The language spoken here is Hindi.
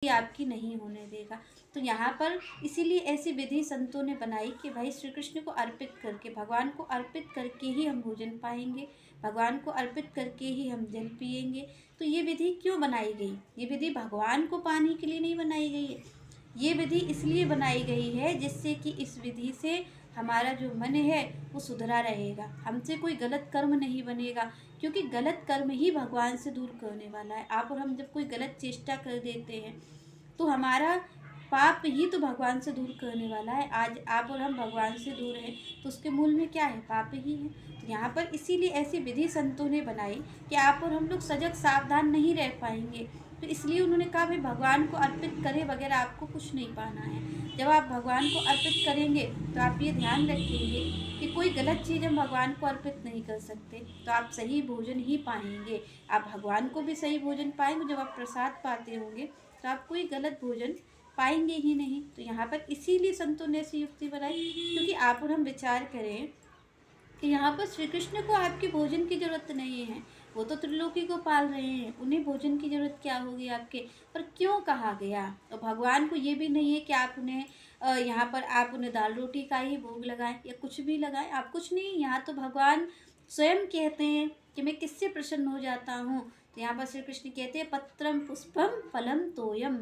आपकी नहीं होने देगा। तो यहाँ पर इसीलिए ऐसी विधि संतों ने बनाई कि भाई श्री कृष्ण को अर्पित करके, भगवान को अर्पित करके ही हम भोजन पाएंगे, भगवान को अर्पित करके ही हम जल पिएंगे। तो ये विधि क्यों बनाई गई? ये विधि भगवान को पाने के लिए नहीं बनाई गई है। ये विधि इसलिए बनाई गई है जिससे कि इस विधि से हमारा जो मन है वो सुधरा रहेगा, हमसे कोई गलत कर्म नहीं बनेगा, क्योंकि गलत कर्म ही भगवान से दूर करने वाला है। आप और हम जब कोई गलत चेष्टा कर देते हैं तो हमारा पाप ही तो भगवान से दूर करने वाला है। आज आप और हम भगवान से दूर हैं तो उसके मूल में क्या है? पाप ही है। तो यहाँ पर इसीलिए ऐसी विधि संतों ने बनाई कि आप और हम लोग सजग सावधान नहीं रह पाएंगे। तो इसलिए उन्होंने कहा भाई भगवान को अर्पित करे बगैर आपको कुछ नहीं पाना है। जब आप भगवान को अर्पित करेंगे तो आप ये ध्यान रखेंगे कि कोई गलत चीज़ हम भगवान को अर्पित नहीं कर सकते, तो आप सही भोजन ही पाएंगे। आप भगवान को भी सही भोजन पाएंगे। जब आप प्रसाद पाते होंगे तो आप कोई गलत भोजन पाएंगे ही नहीं। तो यहाँ पर इसीलिए संतों ने ऐसी युक्ति बनाई, क्योंकि आप और हम विचार करें कि यहाँ पर श्री कृष्ण को आपके भोजन की जरूरत नहीं है, वो तो त्रिलोकी को पाल रहे हैं, उन्हें भोजन की जरूरत क्या होगी आपके? पर क्यों कहा गया? तो भगवान को ये भी नहीं है कि आप उन्हें यहाँ पर आप उन्हें दाल रोटी का ही भोग लगाएं या कुछ भी लगाएं, आप कुछ नहीं। यहाँ तो भगवान स्वयं कहते हैं कि मैं किससे प्रसन्न हो जाता हूँ। तो यहाँ पर श्री कृष्ण कहते हैं पत्रम पुष्पम फलम तोयम।